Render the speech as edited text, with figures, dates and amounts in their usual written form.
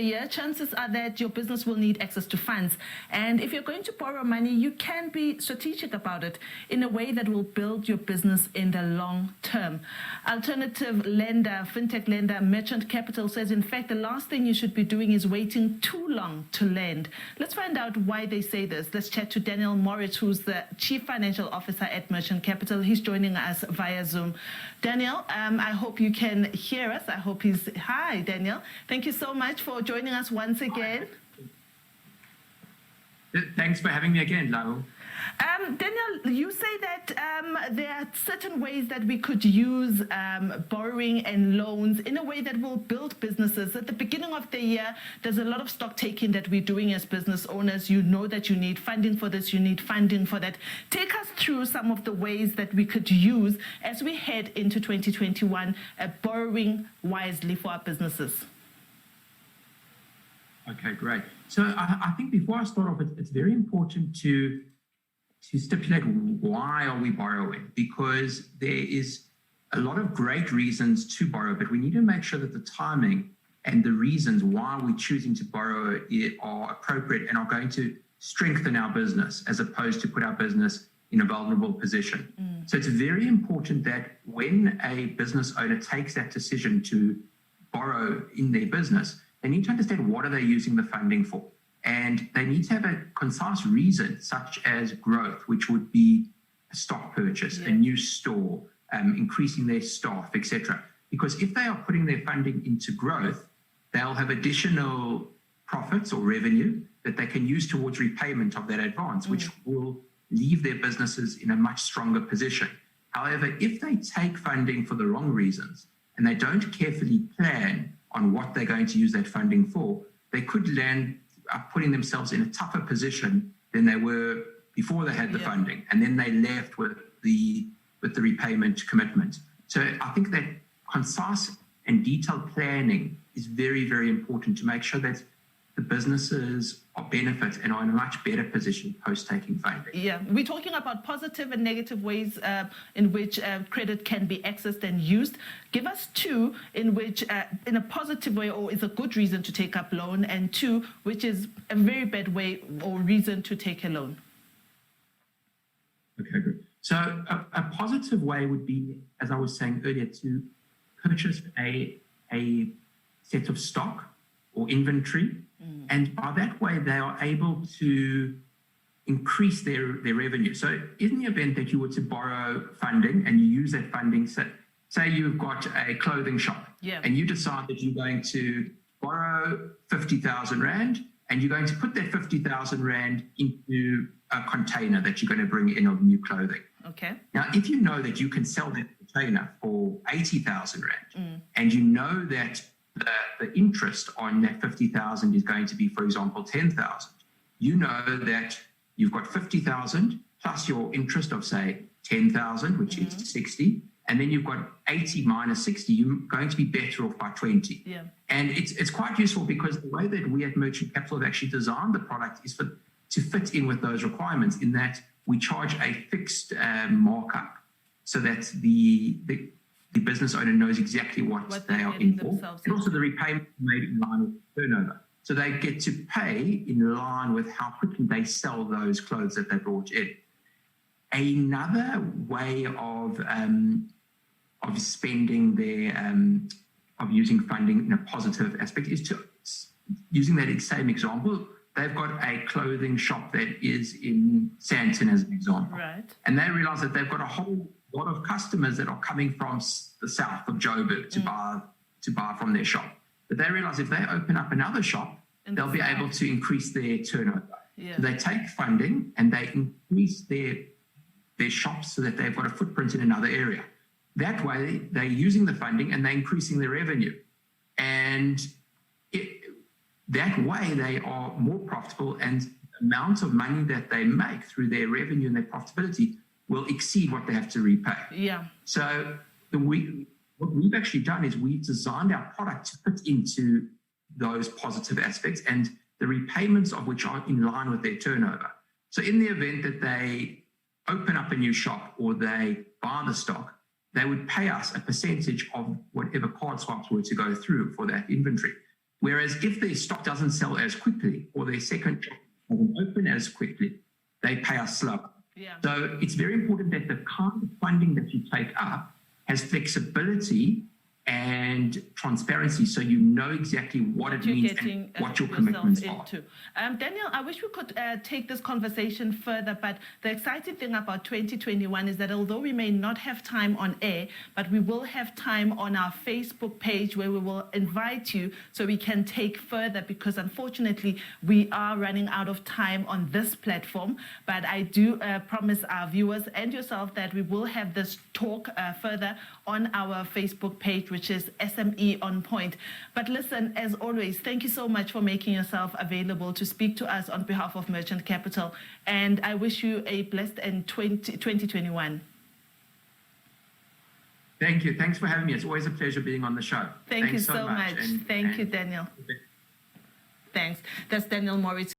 year, chances are that your business will need access to funds. And if you're going to borrow money, you can be strategic about it in a way that will build your business in the long term. Alternative lender, fintech lender, Merchant Capital says, in fact, the last thing you should be doing is waiting too long to lend. Let's find out why they say this. Let's chat to Daniel Moritz, who's the Chief Financial Officer at Merchant Capital. He's joining us via Zoom. Daniel, I hope you can hear us. I hope he's... Hi, Daniel. Thank you so much for joining us once again. Thanks for having me again, Lau. Daniel, you say that there are certain ways that we could use borrowing and loans in a way that will build businesses. At the beginning of the year, there's a lot of stock taking that we're doing as business owners. You know that you need funding for this, you need funding for that. Take us through some of the ways that we could use as we head into 2021, borrowing wisely for our businesses. Okay, great. So I think before I start off, it's very important to stipulate why are we borrowing, because there is a lot of great reasons to borrow, but we need to make sure that the timing and the reasons why we're choosing to borrow are appropriate and are going to strengthen our business as opposed to put our business in a vulnerable position. So it's very important that when a business owner takes that decision to borrow in their business, they need to understand what are they using the funding for. And they need to have a concise reason, such as growth, which would be a stock purchase, a new store, increasing their staff, etc. Because if they are putting their funding into growth, they'll have additional profits or revenue that they can use towards repayment of that advance, which will leave their businesses in a much stronger position. However, if they take funding for the wrong reasons and they don't carefully plan on what they're going to use that funding for, they could land up putting themselves in a tougher position than they were before they had the funding, and then they left with the repayment commitment. So I think that concise and detailed planning is very, very important to make sure that the businesses are benefit and are in a much better position post-taking funding. Yeah, we're talking about positive and negative ways in which credit can be accessed and used. Give us two in which, in a positive way, or is a good reason to take up loan, and two, which is a very bad way or reason to take a loan. Okay, good. So a positive way would be, as I was saying earlier, to purchase a set of stock or inventory. And by that way, they are able to increase their revenue. So in the event that you were to borrow funding and you use that funding, say you've got a clothing shop and you decide that you're going to borrow 50,000 Rand and you're going to put that 50,000 Rand into a container that you're going to bring in of new clothing. Okay. Now, if you know that you can sell that container for 80,000 Rand and you know that the interest on that 50,000 is going to be, for example, 10,000. You know that you've got 50,000 plus your interest of, say, 10,000, which is 60, and then you've got 80 minus 60. You're going to be better off by 20. Yeah. And it's quite useful because the way that we at Merchant Capital have actually designed the product is to fit in with those requirements, in that we charge a fixed markup so that the business owner knows exactly what they are in for. And also the repayment made in line with turnover. So they get to pay in line with how quickly they sell those clothes that they brought in. Another way of spending of using funding in a positive aspect is to, using that same example, they've got a clothing shop that is in Sandton as an example. Right. And they realize that they've got a whole lot of customers that are coming from the south of Joburg to buy from their shop. But they realize if they open up another shop, they'll be able to increase their turnover. Yeah. So they take funding and they increase their shops so that they've got a footprint in another area. That way, they're using the funding and they're increasing their revenue. And that way, they are more profitable, and the amount of money that they make through their revenue and their profitability will exceed what they have to repay. Yeah. So what we've actually done is we've designed our product to fit into those positive aspects, and the repayments of which are in line with their turnover. So in the event that they open up a new shop or they buy the stock, they would pay us a percentage of whatever card swaps were to go through for that inventory. Whereas if their stock doesn't sell as quickly or their second shop doesn't open as quickly, they pay us slower. Yeah. So it's very important that the kind of funding that you take up has flexibility and transparency, so you know exactly what it means and what your commitments are. Daniel, I wish we could take this conversation further, but the exciting thing about 2021 is that although we may not have time on air, but we will have time on our Facebook page where we will invite you so we can take further, because unfortunately we are running out of time on this platform. But I do promise our viewers and yourself that we will have this talk further on our Facebook page, which is SME On Point. But listen, as always, thank you so much for making yourself available to speak to us on behalf of Merchant Capital. And I wish you a blessed and 2021. Thank you. Thanks for having me. It's always a pleasure being on the show. Thank you so much. Thank you, Daniel. Thanks. That's Daniel Moritz.